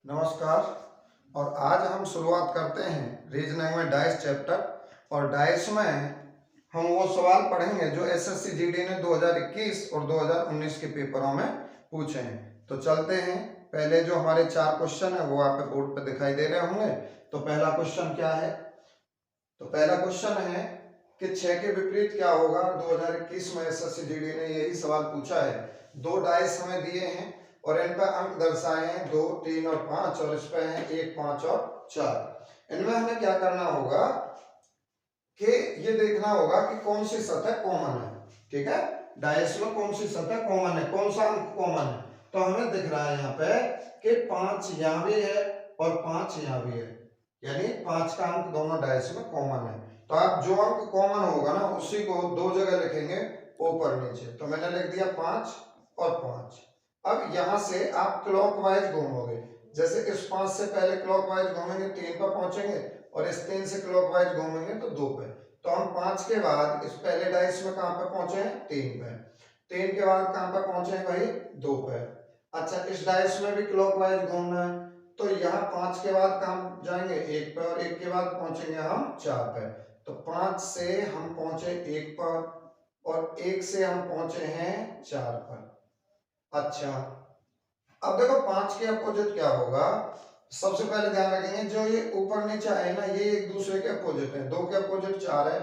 नमस्कार। और आज हम शुरुआत करते हैं रीजनिंग में डाइस चैप्टर। और डाइस में हम वो सवाल पढ़ेंगे जो एसएससी जीडी ने 2021 और 2019 के पेपरों में पूछे हैं। तो चलते हैं। पहले जो हमारे 4 क्वेश्चन है वो आपके बोर्ड पे दिखाई दे रहे होंगे। तो पहला क्वेश्चन क्या है? तो पहला क्वेश्चन है कि 6 के विपरीत क्या होगा। 2021 में एसएससी जीडी ने यही सवाल पूछा है। 2 डाइस हमें दिए हैं और इन पर अंक दर्शाए हैं 2, 3 और 5 और इस पे हैं 1, 5 और 4। इनमें हमें क्या करना होगा कि ये देखना होगा कि कौन सी सतह कॉमन है। ठीक है, डाइस में कौन सी सतह कॉमन है, कौन सा अंक कॉमन है। तो हमें दिख रहा है यहाँ पे कि 5 यहाँ भी है और 5 यहाँ भी है, यानी 5 का अंक दोनों डाइस में कॉमन है। तो आप जो अंक कॉमन होगा ना उसी को 2 जगह लिखेंगे, ऊपर नीचे। तो मैंने लिख दिया 5 और 5। अब यहां से आप क्लॉकवाइज घूमोगे, जैसे इस 5 से पहले क्लॉकवाइज घूमेंगे 3 पर पहुंचेंगे और इस 3 से क्लॉकवाइज घूमेंगे तो 2 पे। तो हम 5 के बाद इस पहले डाइस में कहां पे पहुंचे हैं? 3 पे। 3 के बाद कहां पे पहुंचे हैं भाई? 2 पे। अच्छा, इस डाइस में भी क्लॉकवाइज घूमना है तो यहाँ 5 के बाद कहां जाएंगे? 1 पे और 1 के बाद पहुंचेंगे हम 4 पे। तो 5 से हम पहुंचे 1 पर और 1 से हम पहुंचे हैं 4 पर। अच्छा, अब देखो 5 के अपोजिट क्या होगा। सबसे पहले ध्यान रखेंगे जो ये ऊपर नीचे आए ना ये एक दूसरे के अपोजिट है। 2 के अपोजिट 4 है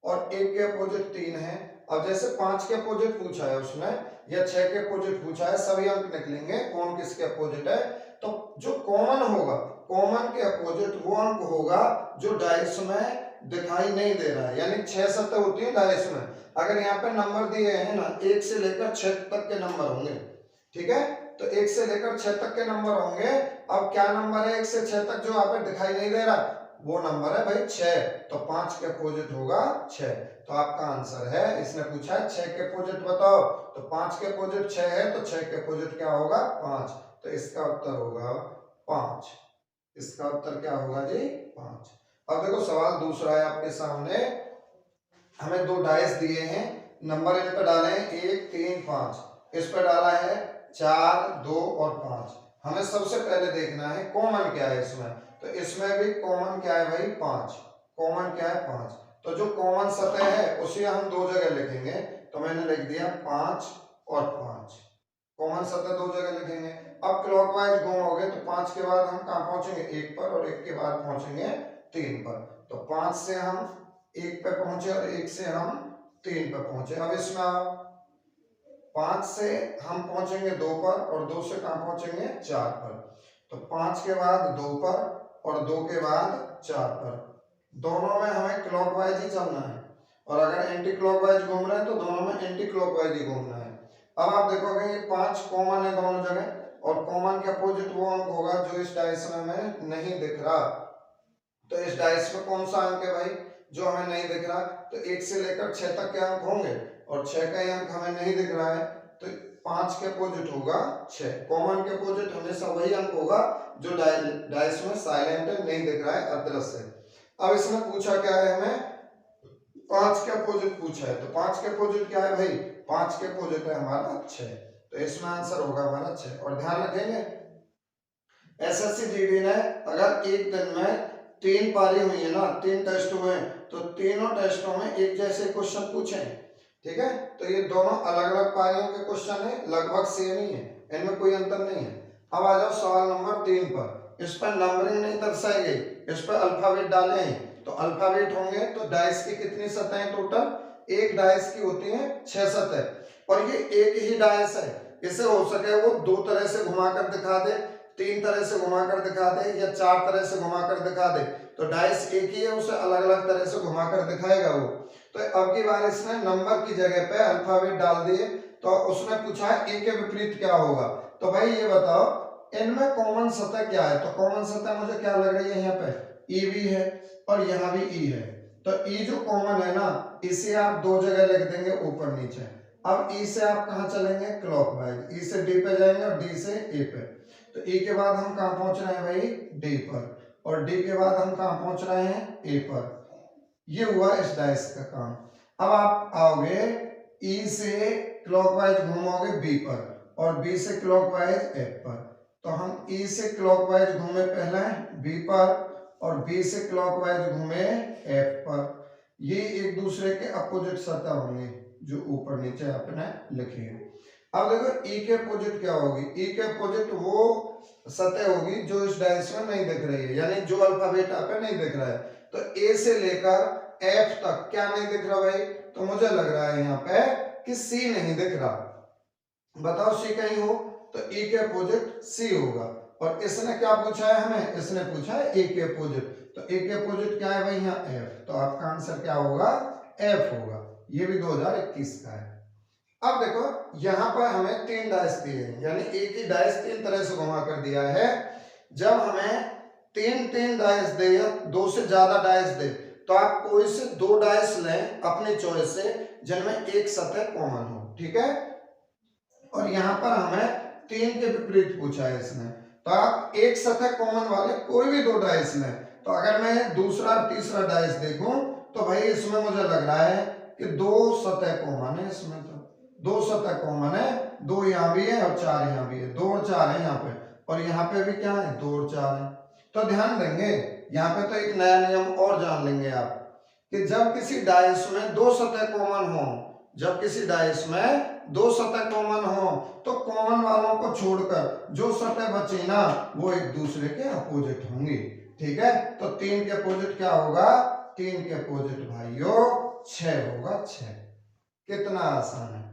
और 1 के अपोजिट 3 है। अब जैसे 5 के अपोजिट पूछा है उसने या 6 के अपोजिट पूछा है, सभी अंक निकलेंगे कौन किसके अपोजिट है। तो जो कॉमन होगा, कॉमन के अपोजिट वो अंक होगा जो डाइस में दिखाई नहीं दे रहा है। यानी 6 सतह होती है डाइस में। अगर यहाँ पे नंबर दिए हैं ना 1 से लेकर 6 तक के नंबर होंगे। ठीक है, तो 1 से लेकर 6 तक के नंबर होंगे। अब क्या नंबर है 1 से 6 तक जो यहाँ पे दिखाई नहीं दे रहा? वो नंबर है भाई 6। तो 5 के अपोजिट होगा 6। तो आपका आंसर है, इसने पूछा है 6 के अपोजिट बताओ, तो 5 के अपोजिट 6 है तो 6 के अपोजिट क्या होगा? 5। तो इसका उत्तर होगा 5। इसका उत्तर क्या होगा जी? 5। अब देखो सवाल दूसरा है आपके सामने। हमें 2 डाइस दिए हैं, नंबर इन पे डाले हैं 1, 3, 5। इस पे डाला है 4, 2 और 5। हमें सबसे पहले देखना है कॉमन क्या है इसमें। तो इसमें भी कॉमन क्या है भाई? 5। कॉमन क्या है? 5। तो जो कॉमन सतह है उसे हम 2 जगह लिखेंगे। तो मैंने लिख दिया 5 और 5। कॉमन सतह 2 जगह लिखेंगे। अब क्लॉकवाइज घूमोगे तो 5 के बाद हम कहां पहुंचेंगे? 1 पर और 1 के बाद पहुंचेंगे 3 पर। तो 5 से हम 1 पे पहुंचे और 1 से हम 3 पे पहुंचे। अब इसमें आप 5 से हम पहुंचेंगे 2 पर और 2 से कहां पहुंचेंगे? 4 पर। तो 5 के बाद 2 पर और 2 के बाद 4 पर। दोनों में हमें क्लॉकवाइज ही चलना है और अगर एंटी क्लॉकवाइज घूम रहे हैं तो दोनों में एंटी क्लॉकवाइज ही घूमना है। अब आप देखोगे ये 5 कॉमन है दोनों जगह और कॉमन के अपोजिट वो अंक होगा जो इस डाइस में हमें नहीं दिख रहा। तो इस डाइस में कौन सा अंक है भाई जो हमें नहीं दिख रहा? तो 1 से लेकर 6 तक के अंक होंगे और 6 का अंक हमें नहीं दिख रहा है। तो 5 के अपोजिट होगा 6। कॉमन के अपोजिट हमेशा वही अंक होगा जो डाइस में साइलेंट है, नहीं दिख रहा है, अदृश्य है। अब इसमें पूछा क्या है हमें? 5 के अपोजिट पूछा है। तो 5 के अपोजिट क्या है भाई? 5 के अपोजिट है हमारा 6। तो इसमें आंसर होगा हमारा 6। और ध्यान रखेंगे एसएससी जीडी ने अगर एक दिन में 3 पारी हुई है ना, 3 टेस्ट हुए हैं, तो तीनों टेस्टों में एक जैसे क्वेश्चन पूछे हैं। ठीक है, तो ये दोनों अलग अलग पारियों के क्वेश्चन है, लगभग सेम ही है, इनमें कोई अंतर नहीं है। अब आ जाओ सवाल नंबर 3 पर। इस पर नंबरिंग नहीं दर्शाई गई, इस पर अल्फाबेट डाले हैं। तो अल्फाबेट होंगे तो डाइस की कितनी सतहें टोटल? एक डाइस की होती है 6 सतह और ये एक ही डाइस है। इसे हो सके वो 2 तरह से घुमाकर दिखा दे, 3 तरह से घुमाकर दिखा दे या 4 तरह से घुमाकर दिखा दे। तो डाइस एक ही है, उसे अलग अलग तरह से घुमाकर दिखाएगा वो। तो अब की बार इसने नंबर की जगह पे अल्फाबेट डाल दिए। तो उसने पूछा है ए के विपरीत क्या होगा। तो भाई ये बताओ इनमें कॉमन सतह क्या है? तो कॉमन सतह मुझे क्या लग रही है यहाँ पे? ई भी है और यहाँ भी ई है। तो ई जो कॉमन है ना इसे आप 2 जगह लिख देंगे, ऊपर नीचे। अब ई से आप कहाँ चलेंगे? क्लॉकवाइज। ई से डी पे जाएंगे और डी से ए पे। तो ए के बाद हम कहां पहुंच रहे हैं भाई? डी पर। और डी के बाद हम कहां पहुंच रहे हैं? ए पर। ये हुआ इस डाइस का काम। अब आप आओगे ई से क्लॉकवाइज घूमोगे बी पर और बी से क्लॉकवाइज एफ पर। तो हम E से क्लॉकवाइज घूमे पहले B पर और B से क्लॉकवाइज घूमे F पर। ये एक दूसरे के अपोजिट सतह होंगे जो ऊपर नीचे आपने लिखी है। अब देखो E के अपोजिट क्या होगी, E के अपोजिट वो सतह होगी जो इस डायस में नहीं दिख रही है, यानी जो अल्फाबेट आपको नहीं दिख रहा है। तो A से लेकर F तक क्या नहीं दिख रहा भाई, तो मुझे लग रहा है यहाँ पे कि C नहीं दिख रहा। बताओ C कहीं हो तो E के अपोजिट C होगा। और इसने क्या पूछा है हमें, इसने पूछा है A के अपोजिट, तो A के अपोजिट क्या है भाई यहाँ F, तो आपका आंसर क्या होगा, F होगा। ये भी 2021 का है। अब देखो यहाँ पर हमें 3 डायस दिए हैं, यानी एक ही डायस 3 तरह से घुमा कर दिया है। जब हमें 3 डायस दे या 2 से ज्यादा डायस दे तो आप कोई से 2 डायस लें अपने चॉइस से जिनमें एक सतह कॉमन हो, ठीक है। और यहाँ पर हमें 3 के विपरीत पूछा है इसने, तो आप एक सतह कॉमन वाले कोई भी 2 डायस लें। तो अगर मैं दूसरा और तीसरा डायस देखूं तो भाई इसमें मुझे लग रहा है कि 2 सतह कॉमन है, इसमें तो 2 सतह कॉमन है, 2 यहाँ भी है और 4 यहाँ भी है, 2 और 4 है यहाँ पे, और यहाँ पे भी क्या है 2 और 4 है। तो ध्यान देंगे यहाँ पे तो एक नया नियम और जान लेंगे आप कि जब किसी डायस में 2 सतह कॉमन हो, जब किसी डायस में 2 सतह कॉमन हो तो कॉमन वालों को छोड़कर जो सतह बची ना वो एक दूसरे के अपोजिट होंगी, ठीक है। तो 3 के अपोजिट क्या होगा, 3 के अपोजिट भाइयों 6 होगा, 6। कितना आसान है।